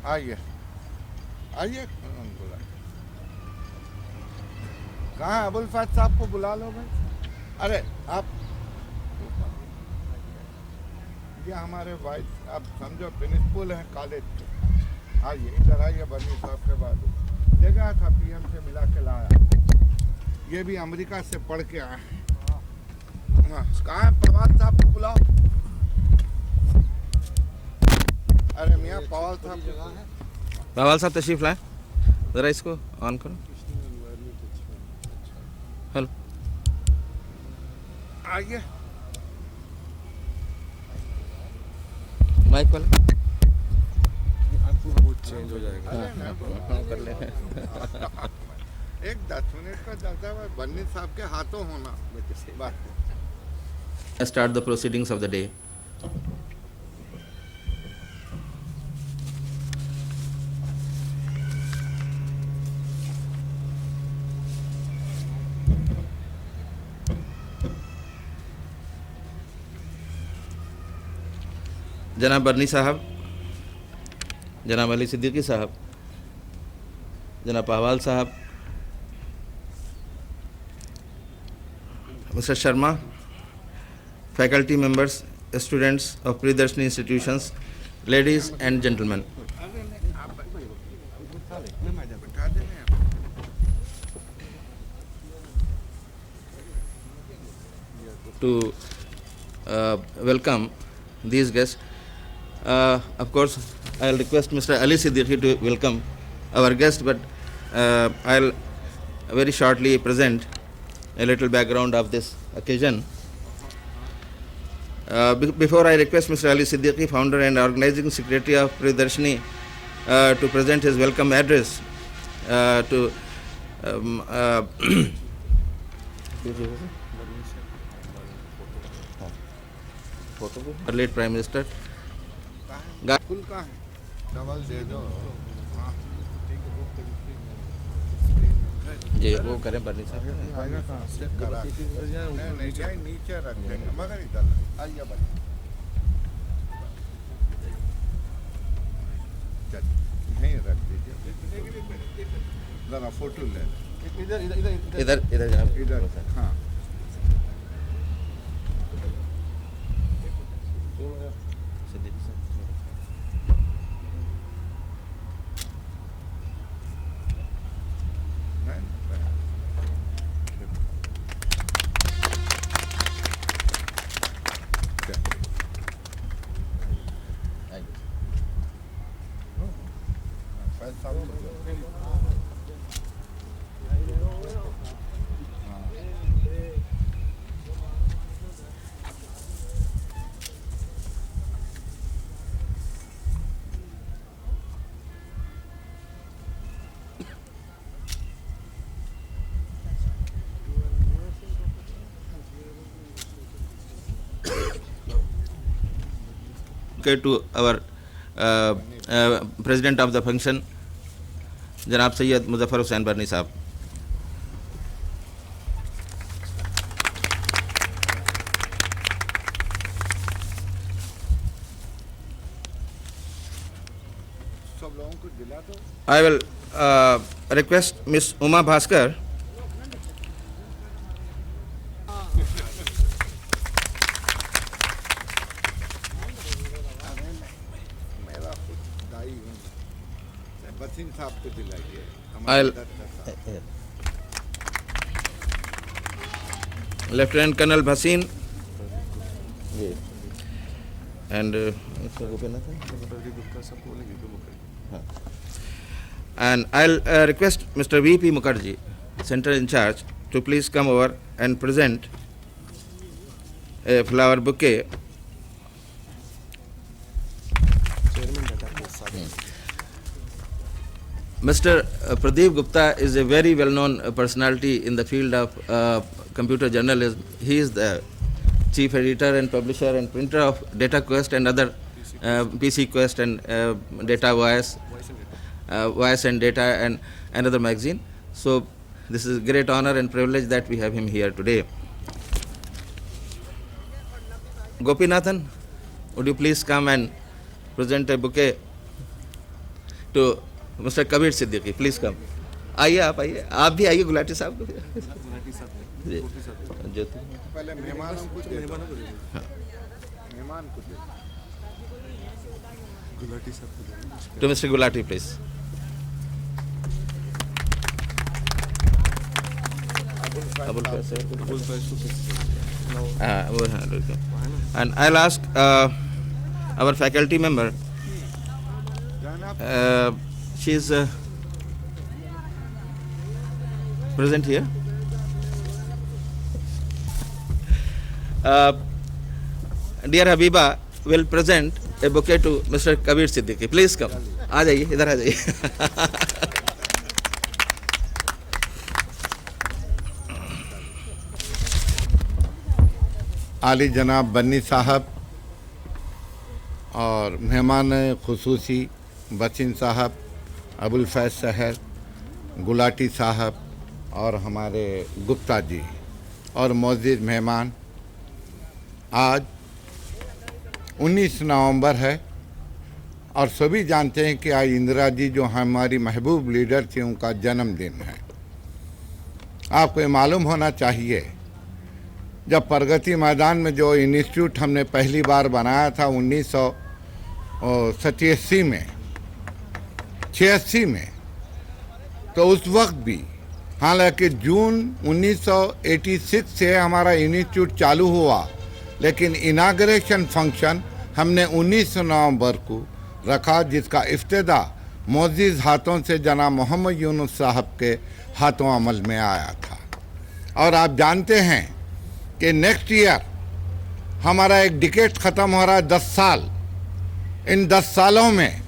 आइए आइए। बुला कहाँ है? अबुल फैज साहब को बुला लो भाई। अरे आप, ये हमारे वाइस आप समझो प्रिंसिपल हैं कॉलेज के। आइए इधर आइए, बनी साहब के बाद ले गया था, पीएम से मिला के लाया। ये भी अमेरिका से पढ़ के आए हैं। कहाँ है? पवार साहब को बुलाओ। अरे मियाँ पवार साहब जगह है। पवार साहब तशरीफ लाए, ज़रा इसको ऑन करो। हेलो, आइए। माइक वाला वो चेंज हो जाएगा। कर ले। एक 10 मिनट का चलता है, बन्नी साहब के हाथों होना बात। Start the proceedings of the day. जनाब बर्नी साहब, जनाब अली सिद्दीकी साहब, जनाब पहवाल साहब, mister Sharma, faculty members, students of Priyadarshini institutions, ladies and gentlemen. To welcome these guests, of course, I'll request Mr. Ali Siddiqui to welcome our guest, but I'll very shortly present a little background of this occasion. Before I request Mr. Ali Siddiqui, founder and organizing secretary of Priyadarshini, to present his welcome address to our late Prime Minister. Full का है, double दे दो। हाँ। जी वो करें बर्नी साहब। Check करा। नहीं जाए नीचे रख देंगे, मगर इधर आइए बस। चल यहीं रख दीजिए, जरा फोटो ले लें। इधर इधर इधर जनाब, इधर हाँ। To our president of the function, जनाब सैयद मुजफ्फर हुसैन बर्नी साहब. सब लोगों को दिला दो। I will request Miss Uma Bhaskar बसीन साहब को दिलाइए। I'll Lieutenant Colonel Bhasin and I'll request Mr. V.P. Mukherjee, Center in charge, to please come over and present a flower bouquet. Mr. Pradeep Gupta is a very well-known personality in the field of computer journalism. He is the chief editor and publisher and printer of DataQuest and other PC Quest and Data Voice and Data and another magazine. So this is a great honor and privilege that we have him here today. Gopinathan, would you please come and present a bouquet? to Mr. Kabir Siddiqui. Please come. आइए, आप भी आइए गुलाटी साहब को। ज्योति पहले मेहमानों को दे दो। मेहमान को दे दो। to Mr. Gulati, please. Abul Faiz. And I'll ask our faculty member. She's present here. Dear Habiba will present a bouquet to Mr. Kabir Siddiqui. Please come. आ जाइए, इधर आ जाइए. आली जनाब बन्नी साहब और मेहमान खुसूसी बचिन साहब, अबुल फैज़ सहर, गुलाटी साहब और हमारे गुप्ता जी और मौजूद मेहमान, आज 19 नवंबर है और सभी जानते हैं कि आज इंदिरा जी जो हमारी महबूब लीडर थी उनका जन्मदिन है। आपको ये मालूम होना चाहिए, जब प्रगति मैदान में जो इंस्टीट्यूट हमने पहली बार बनाया था 1987 में 86 में, तो उस वक्त भी हालांकि जून 1986 से हमारा इंस्टीट्यूट चालू हुआ, लेकिन इनाग्रेशन फंक्शन हमने 19 नवंबर को रखा, जिसका इफ्तिदा मोअज़्ज़िज़ हाथों से जनाब मोहम्मद यूनुस साहब के हाथों अमल में आया था। और आप जानते हैं कि नेक्स्ट ईयर हमारा एक डिकेड ख़त्म हो रहा है, 10 साल। इन 10 सालों में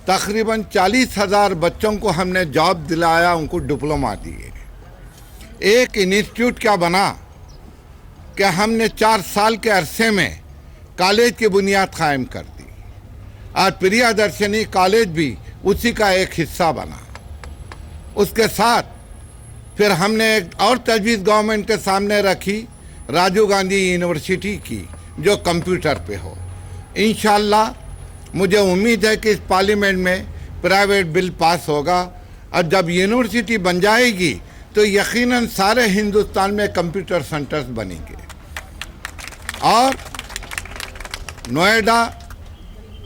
तकरीबन 40,000 बच्चों को हमने जॉब दिलाया, उनको डिप्लोमा दिए। एक इंस्टीट्यूट क्या बना कि हमने 4 साल के अरसे में कॉलेज की बुनियाद कायम कर दी। आज प्रियदर्शनी कॉलेज भी उसी का एक हिस्सा बना। उसके साथ फिर हमने एक और तजवीज़ गवर्नमेंट के सामने रखी, राजीव गांधी यूनिवर्सिटी की, जो कंप्यूटर पे हो। इंशाअल्लाह मुझे उम्मीद है कि इस पार्लियामेंट में प्राइवेट बिल पास होगा और जब यूनिवर्सिटी बन जाएगी तो यकीनन सारे हिंदुस्तान में कंप्यूटर सेंटर्स बनेंगे। और नोएडा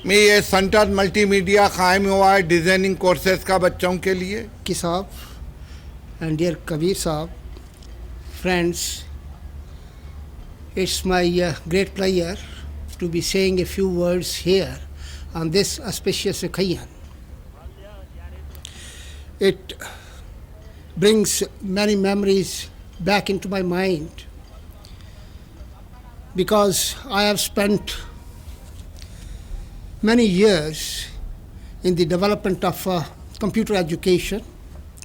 में ये सेंटर मल्टीमीडिया कायम हुआ है डिज़ाइनिंग कोर्सेज का बच्चों के लिए। कि साहब and dear Kabir Saab, friends, it's my great pleasure to be saying a few words here on this auspicious occasion. It brings many memories back into my mind because I have spent many years in the development of computer education,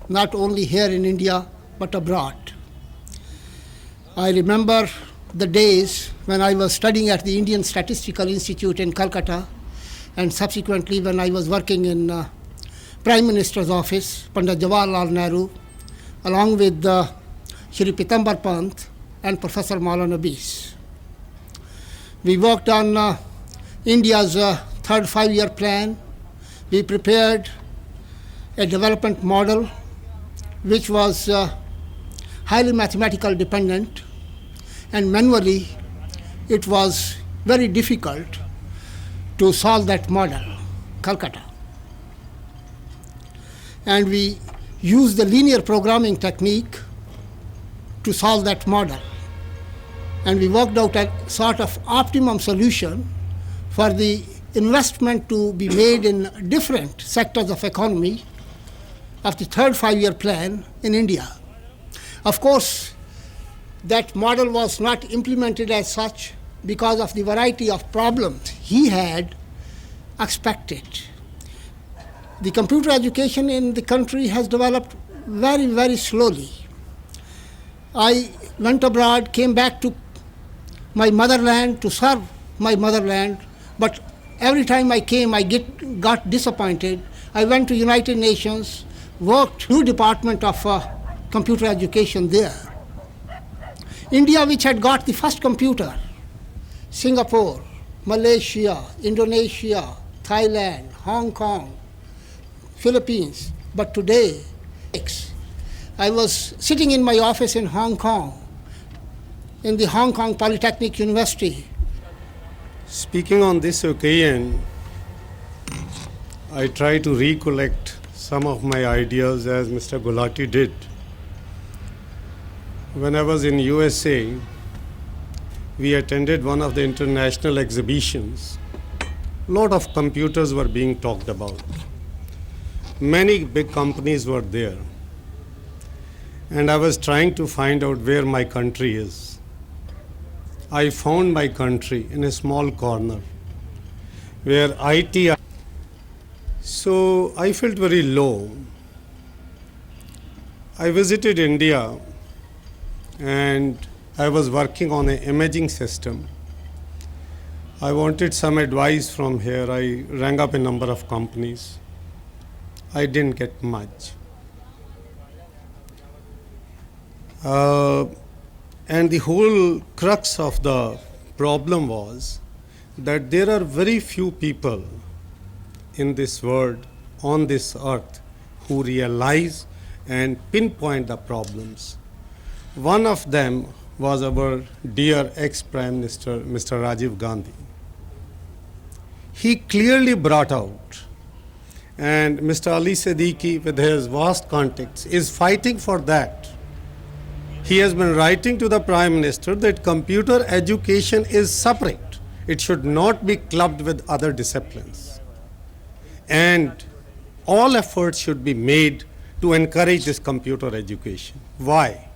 not only here in India but abroad. I remember the days when I was studying at the Indian Statistical Institute in Calcutta, and subsequently when I was working in Prime Minister's office, Pandit Jawaharlal Nehru, along with Shri Pitambar Pant and Professor Maulana Bis. We worked on India's third five-year plan. We prepared a development model which was highly mathematical dependent, and manually it was very difficult to solve that model, Calcutta. And we used the linear programming technique to solve that model. And we worked out a sort of optimum solution for the investment to be made in different sectors of economy of the third five-year plan in India. Of course, that model was not implemented as such because of the variety of problems he had expected. The computer education in the country has developed very, very slowly. I went abroad, came back to my motherland to serve my motherland, but every time I came, I got disappointed. I went to United Nations, worked new department of computer education there. India, which had got the first computer, Singapore, Malaysia, Indonesia, Thailand, Hong Kong, Philippines. But today, I was sitting in my office in Hong Kong, in the Hong Kong Polytechnic University. Speaking on this occasion, I try to recollect some of my ideas as Mr. Gulati did. When I was in USA, we attended one of the international exhibitions. A lot of computers were being talked about. Many big companies were there. And I was trying to find out where my country is. I found my country in a small corner where IT. So I felt very low. I visited India and I was working on an imaging system. I wanted some advice from here. I rang up a number of companies. I didn't get much. And the whole crux of the problem was that there are very few people in this world, on this earth, who realize and pinpoint the problems. One of them was our dear ex-Prime Minister, Mr. Rajiv Gandhi. He clearly brought out, and Mr. Ali Siddiqui, with his vast contacts, is fighting for that. He has been writing to the Prime Minister that computer education is separate. It should not be clubbed with other disciplines. And all efforts should be made to encourage this computer education. Why?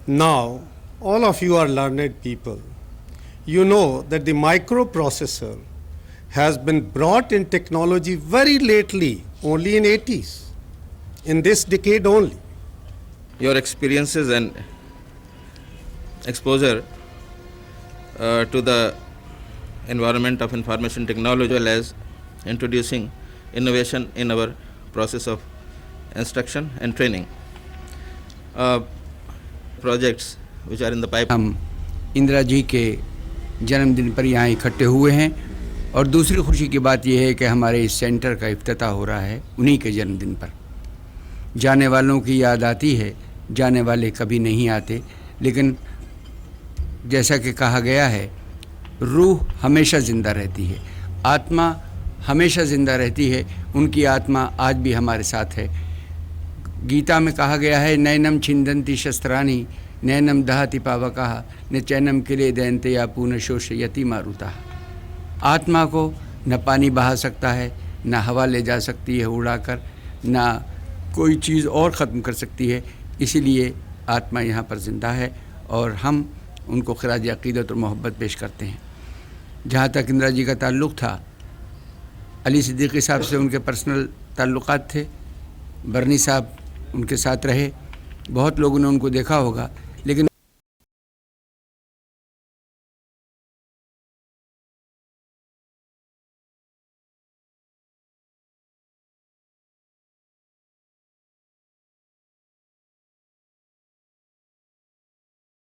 Now, all of you are learned people. You know that the microprocessor has been brought in technology very lately, only in 80s, in this decade only. Your experiences and exposure to the environment of information technology, as well as introducing innovation in our process of instruction and training. Projects which are in the pipeline. हम इंदिरा जी के जन्मदिन पर यहाँ इकट्ठे हुए हैं और दूसरी खुशी की बात यह है कि हमारे इस सेंटर का इफ्तिताह हो रहा है उन्हीं के जन्मदिन पर। जाने वालों की याद आती है, जाने वाले कभी नहीं आते, लेकिन जैसा कि कहा गया है, रूह हमेशा ज़िंदा रहती है, आत्मा हमेशा ज़िंदा रहती है। उनकी आत्मा आज भी हमारे साथ है। गीता में कहा गया है, नैनम छिंदंती शस्त्राणि नैनम दहति पावकाः न चैनम किले दयन्ते या पूर्ण शोषयति मारुताः। आत्मा को न पानी बहा सकता है, न हवा ले जा सकती है उड़ाकर, न कोई चीज़ और ख़त्म कर सकती है। इसीलिए आत्मा यहाँ पर ज़िंदा है और हम उनको ख़िराज अक़ीदत और मोहब्बत पेश करते हैं। जहाँ तक इंदिरा जी का ताल्लुक़ था, अली सिद्दीकी साहब से उनके पर्सनल ताल्लुक़ात थे। बर्नी साहब उनके साथ रहे, बहुत लोगों ने उनको देखा होगा, लेकिन